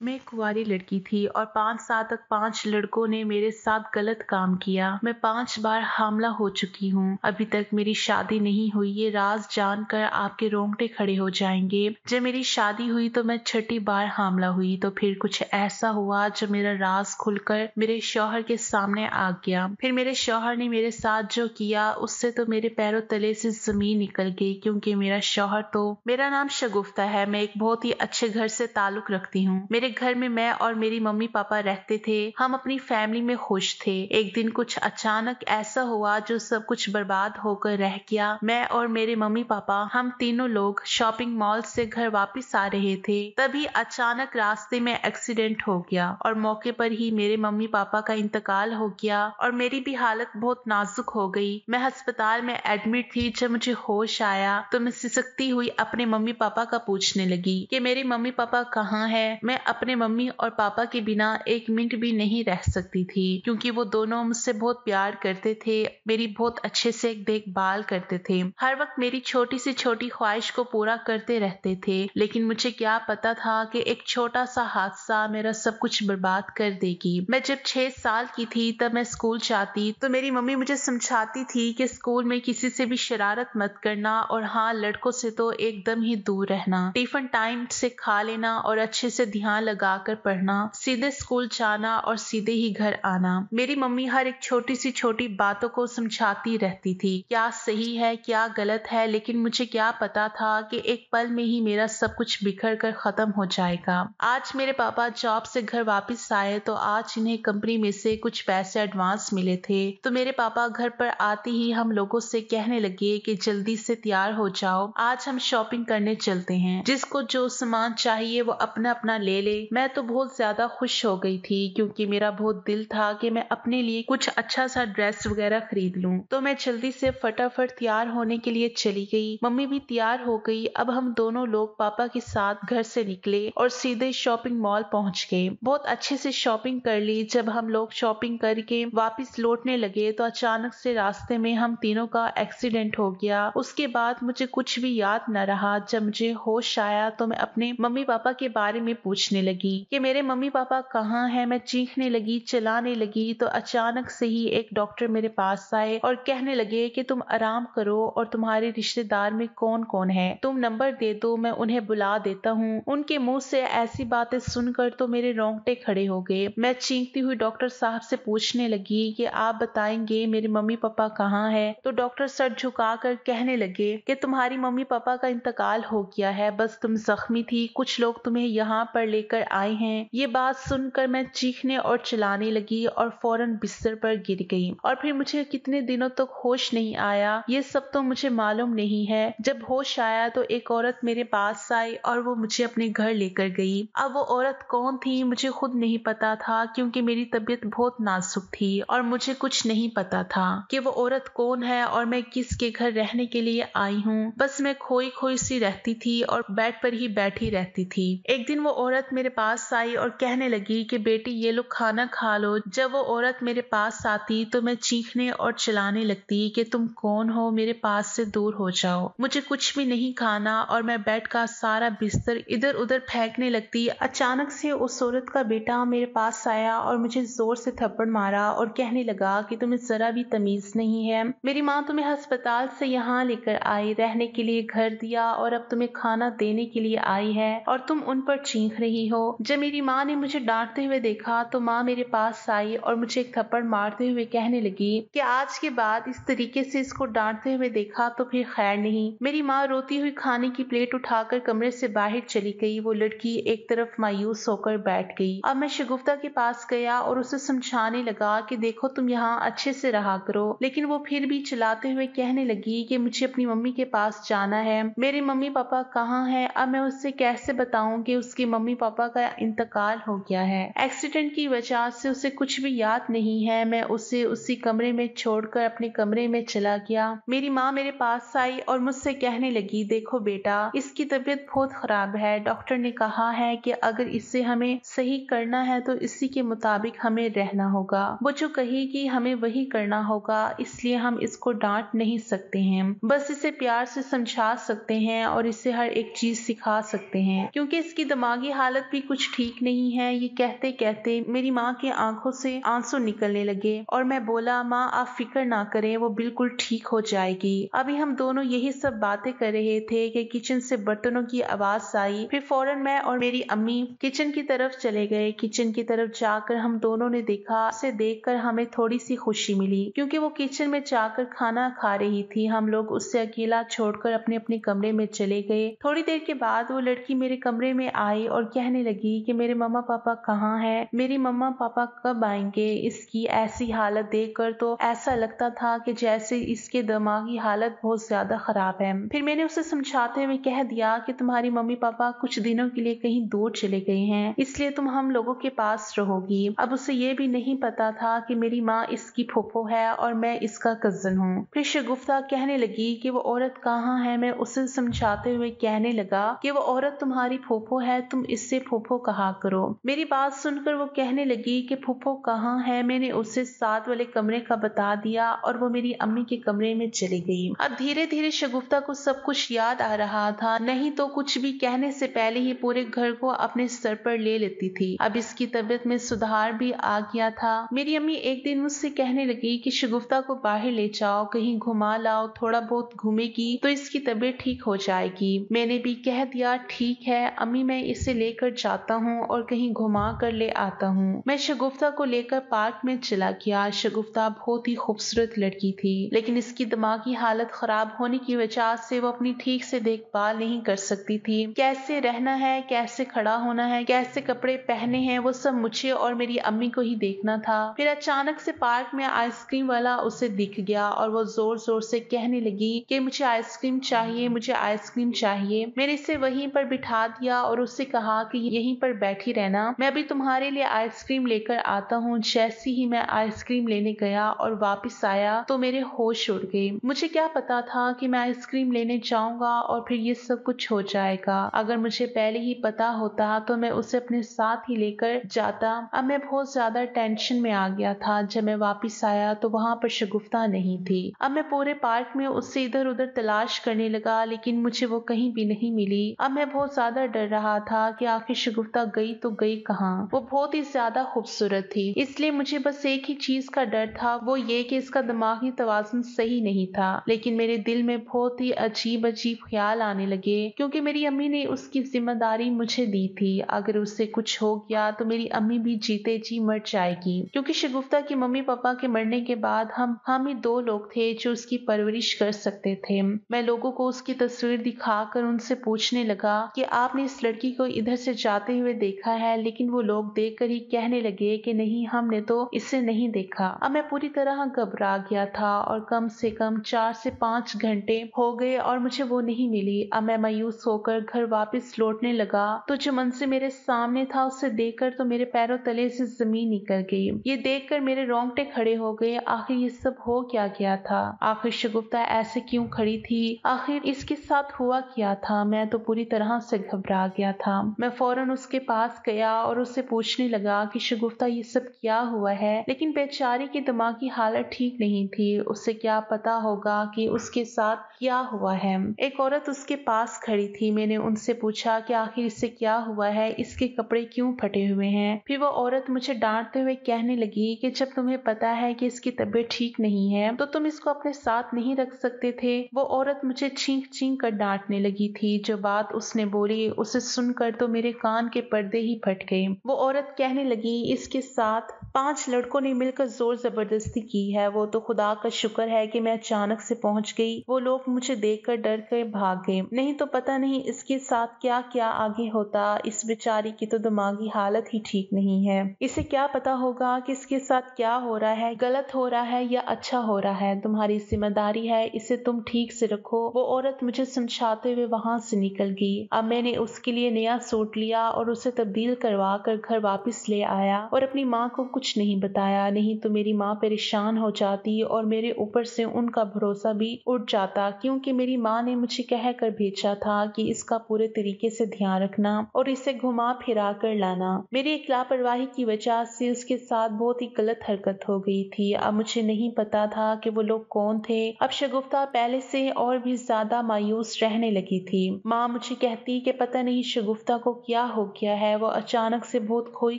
मैं एक कुंवारी लड़की थी और 5 साल तक 5 लड़कों ने मेरे साथ गलत काम किया। मैं 5 बार हामला हो चुकी हूँ। अभी तक मेरी शादी नहीं हुई। ये राज जानकर आपके रोंगटे खड़े हो जाएंगे। जब मेरी शादी हुई तो मैं 6ठी बार हामला हुई। तो फिर कुछ ऐसा हुआ जब मेरा राज खुलकर मेरे शौहर के सामने आ गया। फिर मेरे शौहर ने मेरे साथ जो किया उससे तो मेरे पैरों तले से जमीन निकल गई, क्योंकि मेरा शौहर मेरा नाम शगुफ्ता है। मैं एक बहुत ही अच्छे घर से ताल्लुक रखती हूँ। मेरे घर में मैं और मेरी मम्मी पापा रहते थे। हम अपनी फैमिली में खुश थे। एक दिन कुछ अचानक ऐसा हुआ जो सब कुछ बर्बाद होकर रह गया। मैं और मेरे मम्मी पापा हम तीनों लोग शॉपिंग मॉल से घर वापस आ रहे थे। तभी अचानक रास्ते में एक्सीडेंट हो गया और मौके पर ही मेरे मम्मी पापा का इंतकाल हो गया और मेरी भी हालत बहुत नाजुक हो गई। मैं अस्पताल में एडमिट थी। जब मुझे होश आया तो मैं सिसकती हुई अपने मम्मी पापा का पूछने लगी कि मेरे मम्मी पापा कहाँ हैं। मैं अपने मम्मी और पापा के बिना एक मिनट भी नहीं रह सकती थी, क्योंकि वो दोनों मुझसे बहुत प्यार करते थे, मेरी बहुत अच्छे से देखभाल करते थे, हर वक्त मेरी छोटी से छोटी ख्वाहिश को पूरा करते रहते थे। लेकिन मुझे क्या पता था कि एक छोटा सा हादसा मेरा सब कुछ बर्बाद कर देगी। मैं जब 6 साल की थी तब मैं स्कूल जाती तो मेरी मम्मी मुझे समझाती थी कि स्कूल में किसी से भी शरारत मत करना और हाँ, लड़कों से तो एकदम ही दूर रहना। टिफिन टाइम से खा लेना और अच्छे से ध्यान लगाकर पढ़ना, सीधे स्कूल जाना और सीधे ही घर आना। मेरी मम्मी हर एक छोटी सी छोटी बातों को समझाती रहती थी, क्या सही है क्या गलत है। लेकिन मुझे क्या पता था कि एक पल में ही मेरा सब कुछ बिखर कर खत्म हो जाएगा। आज मेरे पापा जॉब से घर वापस आए तो आज इन्हें कंपनी में से कुछ पैसे एडवांस मिले थे। तो मेरे पापा घर पर आते ही हम लोगों से कहने लगे कि जल्दी से तैयार हो जाओ, आज हम शॉपिंग करने चलते हैं। जिसको जो सामान चाहिए वो अपना अपना ले ले। मैं तो बहुत ज्यादा खुश हो गई थी, क्योंकि मेरा बहुत दिल था कि मैं अपने लिए कुछ अच्छा सा ड्रेस वगैरह खरीद लूं। तो मैं जल्दी से फटाफट तैयार होने के लिए चली गई। मम्मी भी तैयार हो गई। अब हम दोनों लोग पापा के साथ घर से निकले और सीधे शॉपिंग मॉल पहुंच गए। बहुत अच्छे से शॉपिंग कर ली। जब हम लोग शॉपिंग करके वापस लौटने लगे तो अचानक से रास्ते में हम तीनों का एक्सीडेंट हो गया। उसके बाद मुझे कुछ भी याद न रहा। जब मुझे होश आया तो मैं अपने मम्मी पापा के बारे में पूछने लगी कि मेरे मम्मी पापा कहाँ हैं। मैं चीखने लगी, चिल्लाने लगी तो अचानक से ही एक डॉक्टर मेरे पास आए और कहने लगे कि तुम आराम करो और तुम्हारे रिश्तेदार में कौन कौन है, तुम नंबर दे दो, मैं उन्हें बुला देता हूँ। उनके मुंह से ऐसी बातें सुनकर तो मेरे रोंगटे खड़े हो गए। मैं चीखती हुई डॉक्टर साहब से पूछने लगी कि आप बताएंगे मेरे मम्मी पापा कहाँ है। तो डॉक्टर सर झुकाकर कहने लगे कि तुम्हारी मम्मी पापा का इंतकाल हो गया है, बस तुम जख्मी थी, कुछ लोग तुम्हें यहाँ पर लेकर आए हैं। ये बात सुनकर मैं चीखने और चिल्लाने लगी और फौरन बिस्तर पर गिर गई। और फिर मुझे कितने दिनों तक होश नहीं आया, ये सब तो मुझे मालूम नहीं है। जब होश आया तो एक औरत मेरे पास आई और वो मुझे अपने घर लेकर गई। अब वो औरत कौन थी मुझे खुद नहीं पता था, क्योंकि मेरी तबीयत बहुत नाजुक थी और मुझे कुछ नहीं पता था कि वो औरत कौन है और मैं किसके घर रहने के लिए आई हूँ। बस मैं खोई खोई सी रहती थी और बेड पर ही बैठी रहती थी। एक दिन वो औरत मेरे पास आई और कहने लगी कि बेटी ये लो खाना खा लो। जब वो औरत मेरे पास आती तो मैं चीखने और चिल्लाने लगती कि तुम कौन हो, मेरे पास से दूर हो जाओ, मुझे कुछ भी नहीं खाना। और मैं बेड का सारा बिस्तर इधर उधर फेंकने लगती। अचानक से उस औरत का बेटा मेरे पास आया और मुझे जोर से थप्पड़ मारा और कहने लगा कि तुम्हें जरा भी तमीज नहीं है। मेरी माँ तुम्हें अस्पताल से यहाँ लेकर आई, रहने के लिए घर दिया और अब तुम्हें खाना देने के लिए आई है और तुम उन पर चीख रही हो। जब मेरी माँ ने मुझे डांटते हुए देखा तो माँ मेरे पास आई और मुझे एक थप्पड़ मारते हुए कहने लगी कि आज के बाद इस तरीके से इसको डांटते हुए देखा तो फिर खैर नहीं। मेरी माँ रोती हुई खाने की प्लेट उठाकर कमरे से बाहर चली गई। वो लड़की एक तरफ मायूस होकर बैठ गई। अब मैं शगुफ्ता के पास गया और उसे समझाने लगा कि देखो तुम यहाँ अच्छे से रहा करो, लेकिन वो फिर भी चिल्लाते हुए कहने लगी कि मुझे अपनी मम्मी के पास जाना है, मेरे मम्मी पापा कहाँ हैं। अब मैं उससे कैसे बताऊं कि उसकी मम्मी पापा का इंतकाल हो गया है, एक्सीडेंट की वजह से उसे कुछ भी याद नहीं है। मैं उसे उसी कमरे में छोड़कर अपने कमरे में चला गया। मेरी माँ मेरे पास आई और मुझसे कहने लगी देखो बेटा, इसकी तबीयत बहुत खराब है, डॉक्टर ने कहा है कि अगर इसे हमें सही करना है तो इसी के मुताबिक हमें रहना होगा, वो जो कहेगी हमें वही करना होगा, इसलिए हम इसको डांट नहीं सकते हैं, बस इसे प्यार से समझा सकते हैं और इसे हर एक चीज सिखा सकते हैं, क्योंकि इसकी दिमागी हालत भी कुछ ठीक नहीं है। ये कहते कहते मेरी माँ की आंखों से आंसू निकलने लगे और मैं बोला, माँ आप फिक्र ना करें, वो बिल्कुल ठीक हो जाएगी। अभी हम दोनों यही सब बातें कर रहे थे कि किचन से बर्तनों की आवाज आई। फिर फौरन मैं और मेरी अम्मी किचन की तरफ चले गए। किचन की तरफ जाकर हम दोनों ने देखा। उसे देखकर हमें थोड़ी सी खुशी मिली क्योंकि वो किचन में जाकर खाना खा रही थी। हम लोग उससे अकेला छोड़कर अपने अपने कमरे में चले गए। थोड़ी देर के बाद वो लड़की मेरे कमरे में आई और कहने लगी कि मेरे मम्मा पापा कहाँ हैं, मेरी मम्मा पापा कब आएंगे। इसकी ऐसी हालत देखकर तो ऐसा लगता था कि जैसे इसके दिमागी हालत बहुत ज्यादा खराब है। फिर मैंने उसे समझाते हुए कह दिया कि तुम्हारी मम्मी पापा कुछ दिनों के लिए कहीं दूर चले गए हैं, इसलिए तुम हम लोगों के पास रहोगी। अब उसे ये भी नहीं पता था कि मेरी माँ इसकी फूफो है और मैं इसका कजन हूँ। फिर शगुफ्ता कहने लगी कि वो औरत कहाँ है। मैं उसे समझाते हुए कहने लगा कि वो औरत तुम्हारी फूफो है, तुम इससे फूफो कहा करो। मेरी बात सुनकर वो कहने लगी कि फूफो कहाँ है। मैंने उसे साथ वाले कमरे का बता दिया और वो मेरी अम्मी के कमरे में चली गई। अब धीरे धीरे शगुफ्ता को सब कुछ याद आ रहा था, नहीं तो कुछ भी कहने से पहले ही पूरे घर को अपने सर पर ले लेती थी। अब इसकी तबीयत में सुधार भी आ गया था। मेरी अम्मी एक दिन मुझसे कहने लगी कि शगुफ्ता को बाहर ले जाओ, कहीं घुमा लाओ, थोड़ा बहुत घूमेगी तो इसकी तबीयत ठीक हो जाएगी। मैंने भी कह दिया ठीक है अम्मी, मैं इसे लेकर जाता हूँ और कहीं घुमा कर ले आता हूँ। मैं शगुफ्ता को लेकर पार्क में चला गया। शगुफ्ता बहुत ही खूबसूरत लड़की थी, लेकिन इसकी दिमागी हालत खराब होने की वजह से वो अपनी ठीक से देखभाल नहीं कर सकती थी। कैसे रहना है, कैसे खड़ा होना है, कैसे कपड़े पहने हैं, वो सब मुझे और मेरी अम्मी को ही देखना था। फिर अचानक से पार्क में आइसक्रीम वाला उसे दिख गया और वो जोर जोर से कहने लगी कि मुझे आइसक्रीम चाहिए, मुझे आइसक्रीम चाहिए। मैंने इसे वहीं पर बिठा दिया और उससे कहा कि यहीं पर बैठी रहना, मैं अभी तुम्हारे लिए आइसक्रीम लेकर आता हूँ। जैसे ही मैं आइसक्रीम लेने गया और वापस आया तो मेरे होश उड़ गए। मुझे क्या पता था कि मैं आइसक्रीम लेने जाऊंगा और फिर ये सब कुछ हो जाएगा। अगर मुझे पहले ही पता होता तो मैं उसे अपने साथ ही लेकर जाता। अब मैं बहुत ज्यादा टेंशन में आ गया था। जब मैं वापस आया तो वहाँ पर शगुफ्ता नहीं थी। अब मैं पूरे पार्क में उससे इधर उधर तलाश करने लगा, लेकिन मुझे वो कहीं भी नहीं मिली। अब मैं बहुत ज्यादा डर रहा था कि आखिर शगुफ्ता गई तो गई कहाँ। वो बहुत ही ज्यादा खूबसूरत थी, इसलिए मुझे बस एक ही चीज का डर था, वो ये कि इसका दिमागी तवाज़ुन सही नहीं था। लेकिन मेरे दिल में बहुत ही अजीब अजीब ख्याल आने लगे क्योंकि मेरी अम्मी ने उसकी जिम्मेदारी मुझे दी थी। अगर उससे कुछ हो गया तो मेरी अम्मी भी जीते जी मर जाएगी, क्योंकि शगुफ्ता के मम्मी पापा के मरने के बाद हम ही दो लोग थे जो उसकी परवरिश कर सकते थे। मैं लोगों को उसकी तस्वीर दिखाकर उनसे पूछने लगा कि आपने इस लड़की को इधर से जाते हुए देखा है, लेकिन वो लोग देखकर ही कहने लगे कि नहीं, हमने तो इसे नहीं देखा। अब मैं पूरी तरह घबरा गया था और कम से कम 4 से 5 घंटे हो गए और मुझे वो नहीं मिली। अब मैं मायूस होकर घर वापस लौटने लगा तो जो मंजर मेरे सामने था उसे देखकर तो मेरे पैरों तले से जमीन निकल गई। ये देखकर मेरे रोंगटे खड़े हो गए। आखिर ये सब हो क्या गया था? आखिर शगुफ्ता ऐसे क्यों खड़ी थी? आखिर इसके साथ हुआ क्या था? मैं तो पूरी तरह से घबरा गया था। मैं फौरन उसके पास गया और उससे पूछने लगा कि शगुफ्ता ये सब क्या हुआ है, लेकिन बेचारी की दिमागी हालत ठीक नहीं थी। उसे क्या पता होगा कि उसके साथ क्या हुआ है। एक औरत उसके पास खड़ी थी। मैंने उनसे पूछा कि आखिर इससे क्या हुआ है, इसके कपड़े क्यों फटे हुए हैं। फिर वो औरत मुझे डांटते हुए कहने लगी कि जब तुम्हें पता है कि इसकी तबीयत ठीक नहीं है तो तुम इसको अपने साथ नहीं रख सकते थे। वो औरत मुझे चीख चीख कर डांटने लगी थी। जो बात उसने बोली उसे सुनकर तो मेरे कान के पर्दे ही फट गए। वो औरत कहने लगी, इसके साथ 5 लड़कों ने मिलकर जोर जबरदस्ती की है। वो तो खुदा का शुक्र है कि मैं अचानक से पहुंच गई। वो लोग मुझे देखकर डर कर भाग गए, नहीं तो पता नहीं इसके साथ क्या क्या आगे होता। इस बेचारी की तो दिमागी हालत ही ठीक नहीं है। इसे क्या पता होगा कि इसके साथ क्या हो रहा है, गलत हो रहा है या अच्छा हो रहा है। तुम्हारी जिम्मेदारी है, इसे तुम ठीक से रखो। वो औरत मुझे समझाते हुए वहां से निकल गई। अब मैंने उसके लिए नया सूट लिया और उसे तब्दील करवा कर घर वापस ले आया और अपनी माँ को कुछ नहीं बताया, नहीं तो मेरी माँ परेशान हो जाती और मेरे ऊपर से उनका भरोसा भी उठ जाता, क्योंकि मेरी माँ ने मुझे कह कर भेजा था कि इसका पूरे तरीके से ध्यान रखना और इसे घुमा फिरा कर लाना। मेरी एक लापरवाही की वजह से उसके साथ बहुत ही गलत हरकत हो गई थी। अब मुझे नहीं पता था कि वो लोग कौन थे। अब शगुफ्ता पहले से और भी ज्यादा मायूस रहने लगी थी। माँ मुझे कहती कि पता नहीं शगुफ्ता को क्या کیا ہو گیا ہے، وہ اچانک سے بہت کھوئی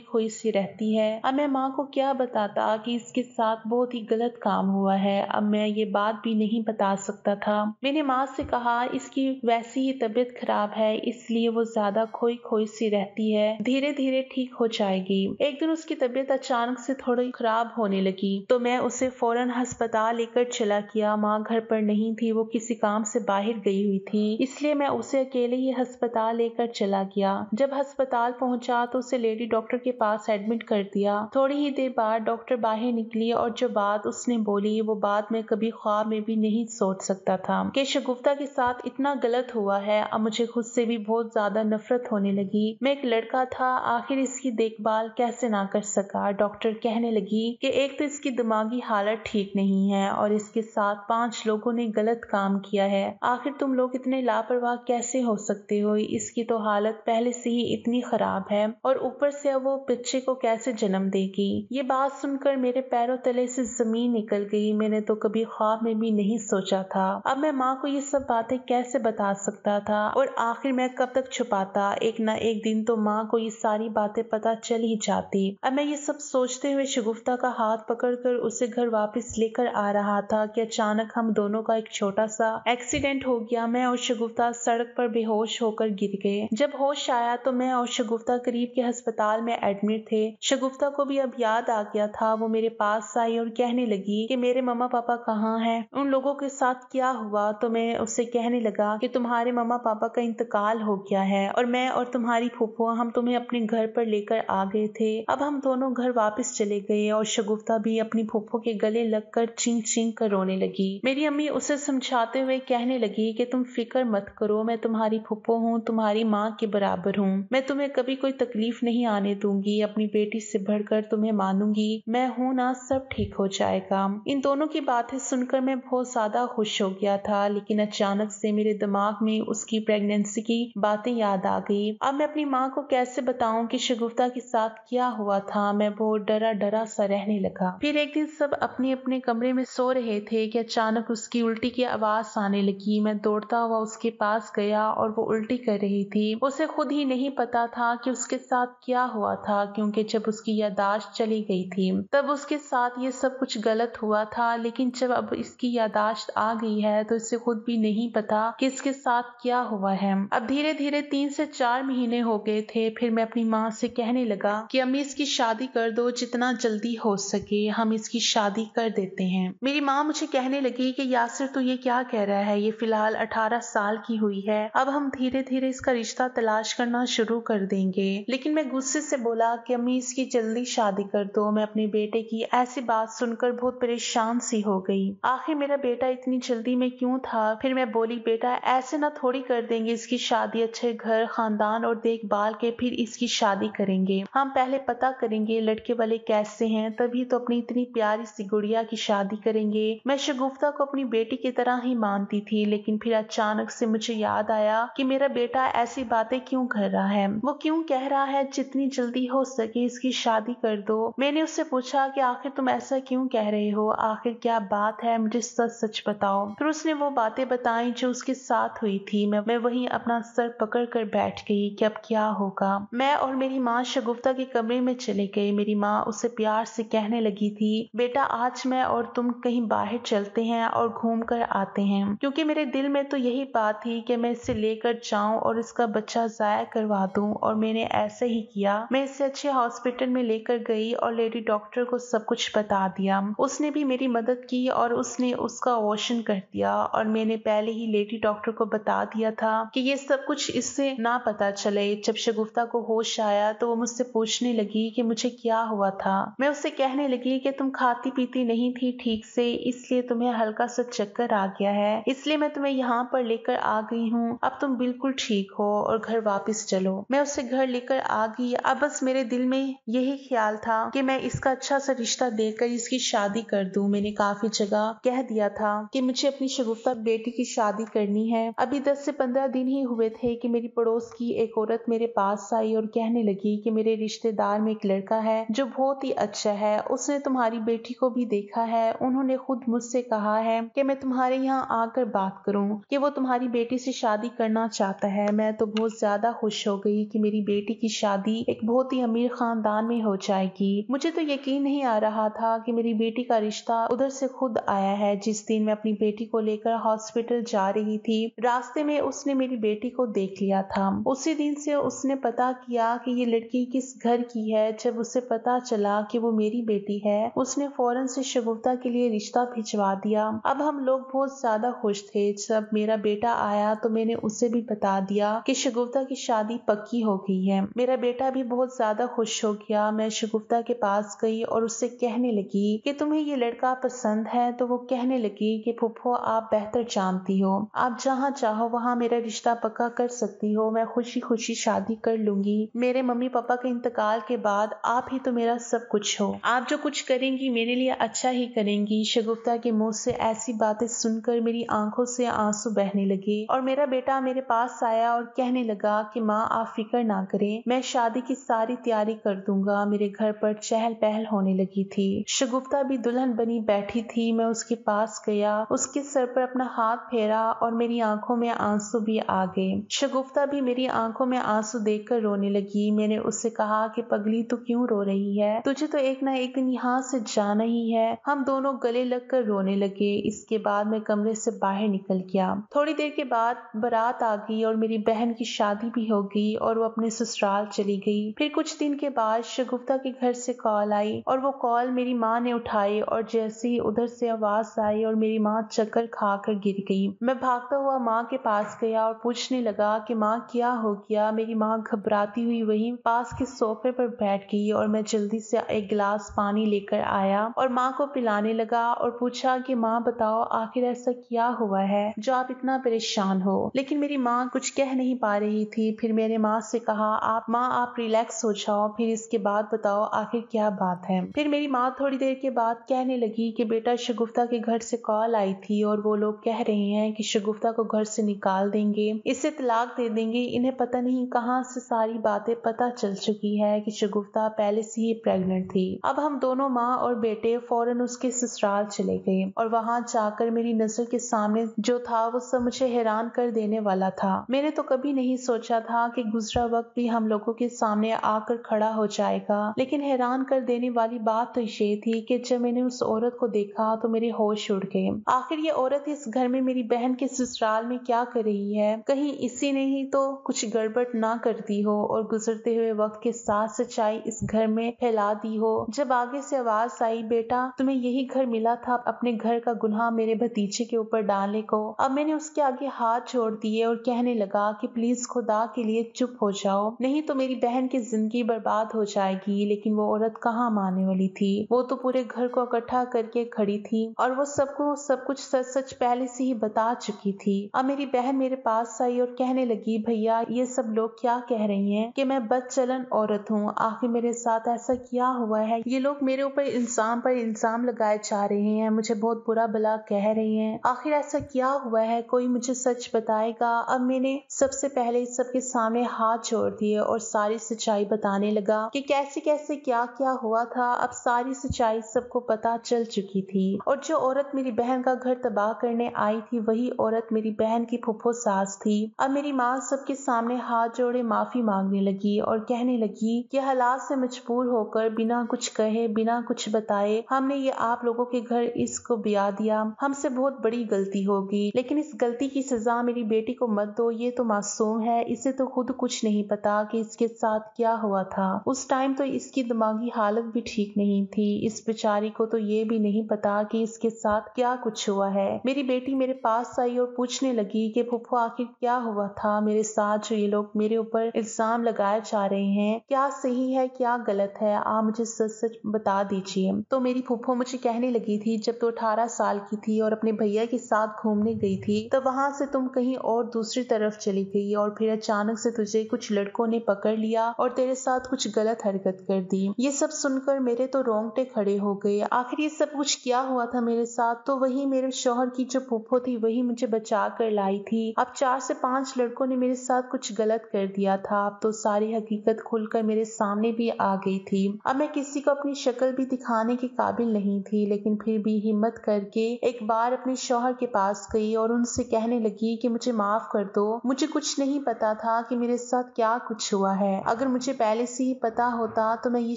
کھوئی سی رہتی ہے۔ اب میں ماں کو کیا بتاتا کہ اس کے ساتھ بہت ہی غلط کام ہوا ہے۔ اب میں یہ بات بھی نہیں بتا سکتا تھا۔ میں نے ماں سے کہا اس کی ویسی ہی طبیعت خراب ہے، اس لیے وہ زیادہ کھوئی کھوئی سی رہتی ہے، دھیرے دھیرے ٹھیک ہو جائے گی۔ ایک دن اس کی طبیعت اچانک سے تھوڑی خراب ہونے لگی تو میں اسے فوراً ہسپتال لے کر چلا گیا۔ ماں گھر پر نہیں تھی، وہ کسی کام سے باہر گئی ہوئی تھی، اس لیے میں اسے اکیلے ہی ہسپتال لے کر چلا گیا۔ جب ہسپتال پہنچا تو اسے لیڈی ڈاکٹر کے پاس ایڈمٹ کر دیا۔ تھوڑی ہی دیر بعد ڈاکٹر باہر نکلی اور جو بات اس نے بولی وہ بات میں کبھی خواب میں بھی نہیں سوچ سکتا تھا کہ شگفتہ کے ساتھ اتنا غلط ہوا ہے۔ اب مجھے خود سے بھی بہت زیادہ نفرت ہونے لگی۔ میں ایک لڑکا تھا، آخر اس کی دیکھ بھال کیسے نہ کر سکا۔ ڈاکٹر کہنے لگی کہ ایک تو اس کی دماغی حالت ٹھیک نہیں ہے اور اس کے ساتھ 5 لوگوں نے غلط کام کیا ہے۔ آخر تم لوگ اتنے لاپرواہ کیسے ہو سکتے ہو؟ اس کی تو حالت پہلے سے ہی اتنی خراب ہے اور اوپر سے وہ بچے کو کیسے جنم دے گی؟ یہ بات سن کر میرے پیروں تلے سے زمین نکل گئی۔ میں نے تو کبھی خواب میں بھی نہیں سوچا تھا۔ اب میں ماں کو یہ سب باتیں کیسے بتا سکتا تھا اور آخر میں کب تک چھپاتا؟ ایک نہ ایک دن تو ماں کو یہ ساری باتیں پتہ چل ہی جاتی۔ اب میں یہ سب سوچتے ہوئے شگفتہ کا ہاتھ پکڑ کر اسے گھر واپس لے کر آ رہا تھا کہ اچانک ہم دونوں کا ایک چھوٹا سا ایکسیڈنٹ ہو گیا۔ میں اور شگفتہ سڑک پر بے ہوش ہو کر گر گئے۔ جب ہوش آیا تو میں اور شگفتہ قریب کے ہسپتال میں ایڈمٹ تھے۔ شگفتہ کو بھی اب یاد آ گیا تھا۔ وہ میرے پاس آئی اور کہنے لگی کہ میرے مما پاپا کہاں ہیں، ان لوگوں کے ساتھ کیا ہوا؟ تو میں اسے کہنے لگا کہ تمہارے مما پاپا کا انتقال ہو گیا ہے اور میں اور تمہاری پھوپھو ہم تمہیں اپنے گھر پر لے کر آ گئے تھے۔ اب ہم دونوں گھر واپس چلے گئے اور شگفتہ بھی اپنی پھوپھو کے گلے لگ کر چینک چینک کر رونے لگی۔ میری امی اسے سمجھاتے ہوئے کہنے لگی کہ تم فکر مت کرو، میں تمہاری پھوپھو ہوں، تمہاری ماں کے برابر ہوں، میں تمہیں کبھی کوئی تکلیف نہیں آنے دوں گی، اپنی بیٹی سے بڑھ کر تمہیں مانوں گی، میں ہوں نا، سب ٹھیک ہو جائے گا۔ ان دونوں کی باتیں سن کر میں بہت زیادہ خوش ہو گیا تھا، لیکن اچانک سے میرے دماغ میں اس کی پریگنینسی کی باتیں یاد آ گئی۔ اب میں اپنی ماں کو کیسے بتاؤں کہ شگفتہ کے ساتھ کیا ہوا تھا؟ میں بہت ڈرا ڈرا سا رہنے لگا۔ پھر ایک دن سب اپنے اپنے کمرے میں سو رہے تھے کہ اچانک اس کی الٹی کی آواز آنے لگی۔ میں دوڑتا ہوا اس کے پاس گیا اور وہ الٹی کر رہی تھی۔ اسے خود ہی نہیں پتا تھا کہ اس کے ساتھ کیا ہوا تھا، کیونکہ جب اس کی یادداشت چلی گئی تھی تب اس کے ساتھ یہ سب کچھ غلط ہوا تھا، لیکن جب اب اس کی یادداشت آ گئی ہے تو اسے خود بھی نہیں پتا کہ اس کے ساتھ کیا ہوا ہے۔ اب دھیرے دھیرے 3 سے 4 مہینے ہو گئے تھے۔ پھر میں اپنی ماں سے کہنے لگا کہ امی اس کی شادی کر دو، جتنا جلدی ہو سکے ہم اس کی شادی کر دیتے ہیں۔ میری ماں مجھے کہنے لگی کہ یاسر تو یہ کیا کہہ رہا ہے، یہ فی الحال 18 سال کی ہوئی ہے، اب ہم دھیرے دھیرے اس کا رشتہ تلاش کرنا شروع کر دیں گے۔ لیکن میں غصے سے بولا کہ امی اس کی جلدی شادی کر دو۔ میں اپنے بیٹے کی ایسی بات سن کر بہت پریشان سی ہو گئی۔ آخر میرا بیٹا اتنی جلدی میں کیوں تھا؟ پھر میں بولی بیٹا ایسے نہ تھوڑی کر دیں گے اس کی شادی، اچھے گھر خاندان اور دیکھ بھال کے پھر اس کی شادی کریں گے، ہم پہلے پتہ کریں گے لڑکے والے کیسے ہیں، تبھی تو اپنی اتنی پیاری سی گڑیا کی شادی کریں گے۔ میں شگفتہ کو اپنی بیٹی کی طرح ہی مانتی تھی، لیکن پھر اچانک سے مجھے یاد آیا کہ میرا بیٹا ایسی باتیں کیوں کر رہا ہے، وہ کیوں کہہ رہا ہے جتنی جلدی ہو سکے اس کی شادی کر دو۔ میں نے اس سے پوچھا کہ آخر تم ایسا کیوں کہہ رہے ہو، آخر کیا بات ہے، مجھے سچ سچ بتاؤ۔ پھر اس نے وہ باتیں بتائیں جو اس کے ساتھ ہوئی تھی۔ میں وہیں اپنا سر پکڑ کر بیٹھ گئی کہ اب کیا ہوگا۔ میں اور میری ماں شگفتہ کے کمرے میں چلے گئے۔ میری ماں اسے پیار سے کہنے لگی تھی بیٹا آج میں اور تم کہیں باہر چلتے ہیں اور گھوم کر آتے ہیں، کیونکہ میرے دل میں تو یہی بات تھی کہ میں اسے لے کر جاؤں اور اس کا بچہ ضائع کروا دوں، اور میں نے ایسا ہی کیا۔ میں اسے اچھے ہاسپٹل میں لے کر گئی اور لیڈی ڈاکٹر کو سب کچھ بتا دیا۔ اس نے بھی میری مدد کی اور اس نے اس کا آپریشن کر دیا، اور میں نے پہلے ہی لیڈی ڈاکٹر کو بتا دیا تھا کہ یہ سب کچھ اس سے نہ پتا چلے۔ جب شگفتہ کو ہوش آیا تو وہ مجھ سے پوچھنے لگی کہ مجھے کیا ہوا تھا۔ میں اسے کہنے لگی کہ تم کھاتی پیتی نہیں تھی ٹھیک سے، اس لیے تمہیں ہلکا سا چکر آ گیا ہے، اس لیے میں تمہیں یہاں پر لے کر آ گئی ہوں، اب تم بالکل ٹھیک ہو اور گھر واپس چلو۔ میں اسے گھر لے کر آ گئی۔ اب بس میرے دل میں یہی خیال تھا کہ میں اس کا اچھا سا رشتہ دے کر اس کی شادی کر دوں۔ میں نے کافی جگہ کہہ دیا تھا کہ مجھے اپنی شگفتہ بیٹی کی شادی کرنی ہے۔ ابھی 10 سے 15 دن ہی ہوئے تھے کہ میری پڑوس کی ایک عورت میرے پاس آئی اور کہنے لگی کہ میرے رشتے دار میں ایک لڑکا ہے جو بہت ہی اچھا ہے، اس نے تمہاری بیٹی کو بھی دیکھا ہے، انہوں نے خود مجھ سے کہا ہے کہ میں تمہارے یہاں آ کر بات کروں کہ وہ تمہاری بیٹی سے شادی کرنا چاہتا ہے۔ میں تو بہت زیادہ خوش ہو हो गई कि मेरी बेटी की शादी एक बहुत ही अमीर खानदान में हो जाएगी। मुझे तो यकीन नहीं आ रहा था कि मेरी बेटी का रिश्ता उधर से खुद आया है। जिस दिन मैं अपनी बेटी को लेकर हॉस्पिटल जा रही थी, रास्ते में उसने मेरी बेटी को देख लिया था। उसी दिन से उसने पता किया कि ये लड़की किस घर की है। जब उसे पता चला कि वो मेरी बेटी है, उसने फौरन से शगुफ्ता के लिए रिश्ता भिजवा दिया। अब हम लोग बहुत ज्यादा खुश थे। जब मेरा बेटा आया तो मैंने उसे भी बता दिया कि शगुफ्ता की शादी पक्की हो गई है। मेरा बेटा भी बहुत ज्यादा खुश हो गया। मैं शगुफ्ता के पास गई और उससे कहने लगी कि तुम्हें ये लड़का पसंद है? तो वो कहने लगी कि फुफ्फो, आप बेहतर जानती हो, आप जहाँ चाहो वहाँ मेरा रिश्ता पक्का कर सकती हो। मैं खुशी खुशी शादी कर लूंगी। मेरे मम्मी पापा के इंतकाल के बाद आप ही तो मेरा सब कुछ हो। आप जो कुछ करेंगी मेरे लिए अच्छा ही करेंगी। शगुफ्ता के मुंह से ऐसी बातें सुनकर मेरी आंखों से आंसू बहने लगे और मेरा बेटा मेरे पास आया और कहने लगा कि माँ, आप फिक्र ना करें, मैं शादी की सारी तैयारी कर दूंगा। मेरे घर पर चहल पहल होने लगी थी। शगुफ्ता भी दुल्हन बनी बैठी थी। मैं उसके पास गया, उसके सर पर अपना हाथ फेरा और मेरी आंखों में आंसू भी आ गए। शगुफ्ता भी मेरी आंखों में आंसू देखकर रोने लगी। मैंने उससे कहा कि पगली, तू क्यों रो रही है? तुझे तो एक ना एक दिन यहाँ से जाना ही है। हम दोनों गले लगकर रोने लगे। इसके बाद मैं कमरे से बाहर निकल गया। थोड़ी देर के बाद बारात आ गई और मेरी बहन की शादी भी हो गई और वो अपने ससुराल चली गई। फिर कुछ दिन के बाद शगुफ्ता के घर से कॉल आई और वो कॉल मेरी माँ ने उठाई और जैसे ही उधर से आवाज आई और मेरी माँ चक्कर खाकर गिर गई। मैं भागता हुआ माँ के पास गया और पूछने लगा कि माँ, क्या हो गया? मेरी माँ घबराती हुई वहीं पास के सोफे पर बैठ गई और मैं जल्दी से एक गिलास पानी लेकर आया और माँ को पिलाने लगा और पूछा कि माँ बताओ, आखिर ऐसा क्या हुआ है जो आप इतना परेशान हो? लेकिन मेरी माँ कुछ कह नहीं पा रही थी। फिर मैंने माँ से कहा, आप रिलैक्स हो जाओ, फिर इसके बाद बताओ आखिर क्या बात है। फिर मेरी माँ थोड़ी देर के बाद कहने लगी कि बेटा, शगुफ्ता के घर से कॉल आई थी और वो लोग कह रहे हैं कि शगुफ्ता को घर से निकाल देंगे, इसे तलाक दे देंगे। इन्हें पता नहीं कहां से सारी बातें पता चल चुकी है कि शगुफ्ता पहले से ही प्रेग्नेंट थी। अब हम दोनों माँ और बेटे फौरन उसके ससुराल चले गए और वहां जाकर मेरी नजर के सामने जो था वो सब मुझे हैरान कर देने वाला था। मैंने तो कभी नहीं सोचा था कि गुजरा वक्त भी हम लोगों के सामने आकर खड़ा हो जाएगा। लेकिन हैरान कर देने वाली बात तो ये थी कि जब मैंने उस औरत को देखा तो मेरे होश उड़ गए। आखिर ये औरत इस घर में मेरी बहन के ससुराल में क्या कर रही है? कहीं इसी ने ही तो कुछ गड़बड़ ना करती हो और गुजरते हुए वक्त के साथ सच्चाई इस घर में फैला दी हो। जब आगे से आवाज आई, बेटा तुम्हें यही घर मिला था अपने घर का गुनाह मेरे भतीजे के ऊपर डालने को। अब मैंने उसके आगे हाथ जोड़ दिए और कहने लगा कि प्लीज खुदा के लिए चुप हो जाओ, नहीं तो मेरी बहन की जिंदगी बर्बाद हो जाएगी। लेकिन वो औरत कहाँ मानने वाली थी। वो तो पूरे घर को इकट्ठा करके खड़ी थी और वो सबको सब कुछ सच सच पहले से ही बता चुकी थी। अब मेरी बहन मेरे पास आई और कहने लगी, भैया ये सब लोग क्या कह रही हैं कि मैं बदचलन औरत हूँ। आखिर मेरे साथ ऐसा क्या हुआ है? ये लोग मेरे ऊपर इल्जाम लगाए जा रहे हैं, मुझे बहुत बुरा भला कह रहे हैं। आखिर ऐसा क्या हुआ है? कोई मुझे सच बताएगा। अब मैंने सबसे पहले सबके सामने हाथ जोड़ दिए और सारी सच्चाई बताने लगा कि कैसे कैसे क्या क्या हुआ था। अब सारी सच्चाई सबको पता चल चुकी थी और जो औरत मेरी बहन का घर तबाह करने आई थी वही औरत मेरी बहन की फुफ्फो सास थी। अब मेरी माँ सबके सामने हाथ जोड़े माफी मांगने लगी और कहने लगी कि हालात से मजबूर होकर बिना कुछ कहे बिना कुछ बताए हमने ये आप लोगों के घर इसको ब्याह दिया। हमसे बहुत बड़ी गलती होगी, लेकिन इस गलती की सजा मेरी बेटी को मत दो। ये तो मासूम है, इसे तो खुद कुछ नहीं पता कि इसके साथ क्या हुआ था। उस टाइम तो इसकी दिमागी हालत भी ठीक नहीं थी। इस बेचारी को तो ये भी नहीं पता कि इसके साथ क्या कुछ हुआ है। मेरी बेटी मेरे पास आई और पूछने लगी कि फुफ्फो आखिर क्या हुआ था मेरे साथ? जो ये लोग मेरे ऊपर इल्जाम लगाए जा रहे हैं, क्या सही है क्या गलत है? आप मुझे सच सच बता दीजिए। तो मेरी फुफ्फो मुझे कहने लगी थी, जब तो 18 साल की थी और अपने भैया के साथ घूमने गई थी तो वहां से तुम कहीं और दूसरी तरफ चली गई और फिर अचानक से तुझे कुछ लड़कों ने पकड़ लिया और तेरे साथ कुछ गलत हरकत कर दी। ये सब सुनकर मेरे तो रोंगटे खड़े हो गए। आखिर ये सब कुछ क्या हुआ था मेरे साथ? तो वही मेरे शौहर की जो फुफ्फो थी वही मुझे बचा कर लाई थी। अब 4 से 5 लड़कों ने मेरे साथ कुछ गलत कर दिया था। अब तो सारी हकीकत खुलकर मेरे सामने भी आ गई थी। अब मैं किसी को अपनी शक्ल भी दिखाने के काबिल नहीं थी, लेकिन फिर भी हिम्मत करके एक बार अपने शौहर के पास गई और उनसे कहने लगी कि मुझे माफ कर दो। मुझे कुछ नहीं पता था कि मेरे साथ क्या कुछ हुआ है। अगर मुझे पहले से ही पता होता तो मैं ये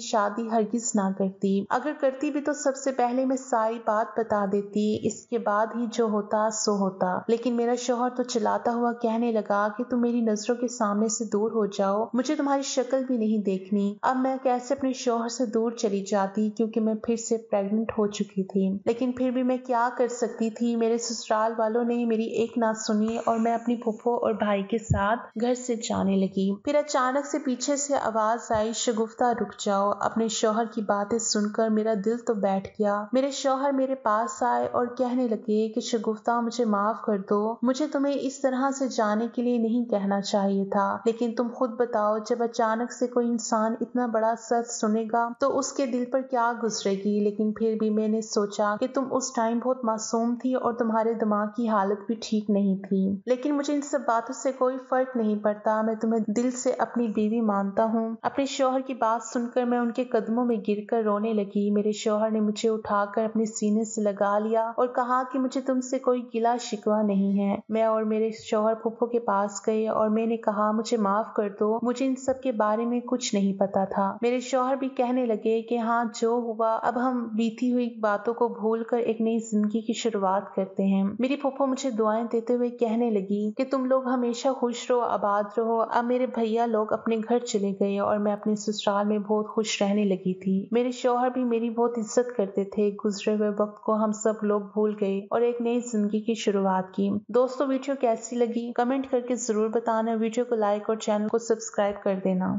शादी हरगिज ना करती। अगर करती भी तो सबसे पहले मैं सारी बात बता देती, इसके बाद ही जो होता सो होता। लेकिन मेरा शौहर तो चिल्लाता हुआ कहने लगा कि तुम मेरी नजरों के सामने से दूर हो जाओ, मुझे तुम्हारी शक्ल भी नहीं देखनी। अब मैं कैसे अपने शौहर से दूर चली जाती, क्योंकि मैं फिर से प्रेग्नेंट हो चुकी थी। लेकिन फिर भी मैं क्या कर सकती थी। मेरे ससुराल वालों ने मेरी एक ना सुनी और मैं अपनी फूफो और भाई के साथ घर से जाने लगी। फिर अचानक से पीछे से आवाज आई, शगुफ्ता रुक जाओ। अपने शौहर की बातें सुनकर मेरा दिल तो बैठ गया। मेरे शौहर मेरे पास आए और कहने लगे कि शगुफ्ता मुझे माफ कर दो, मुझे तुम्हें इस तरह से जाने के लिए नहीं कहना चाहिए था। लेकिन तुम खुद बताओ, जब अचानक से कोई इंसान इतना बड़ा सच सुनेगा तो उसके दिल पर क्या गुजरेगी। लेकिन फिर भी मैंने सोचा कि तुम उस टाइम बहुत मासूम थी और तुम्हारे दिमाग की हालत भी ठीक नहीं थी। लेकिन मुझे इन सब बातों से कोई फर्क नहीं पड़ता, मैं तुम्हें दिल से अपनी बीवी मानता हूँ। अपने शौहर की बात सुनकर मैं उनके कदमों में गिरकर रोने लगी। मेरे शौहर ने मुझे उठाकर अपने सीने से लगा लिया और कहा कि मुझे तुमसे कोई गिला शिकवा नहीं है। मैं और मेरे शौहर फूफो के पास गए और मैंने कहा, मुझे माफ कर दो, मुझे इन सब के बारे में कुछ नहीं पता था। मेरे शौहर भी कहने लगे कि हाँ, जो हुआ अब हम बीती हुई बातों को भूलकर एक नई जिंदगी की शुरुआत करते हैं। मेरी फूफो मुझे दुआएं देते हुए कहने लगी कि तुम लोग हमेशा खुश रहो, आबाद रहो। अब मेरे भैया लोग अपने घर चले गए और मैं अपने ससुराल में बहुत खुश रहने लगी थी। मेरे शौहर भी मेरी बहुत इज्जत करते थे। गुजरे हुए वक्त को हम सब लोग भूल गए और एक नई जिंदगी की शुरुआत की। दोस्तों, वीडियो कैसी लगी कमेंट करके जरूर बताना। वीडियो को लाइक और चैनल को सब्सक्राइब कर देना।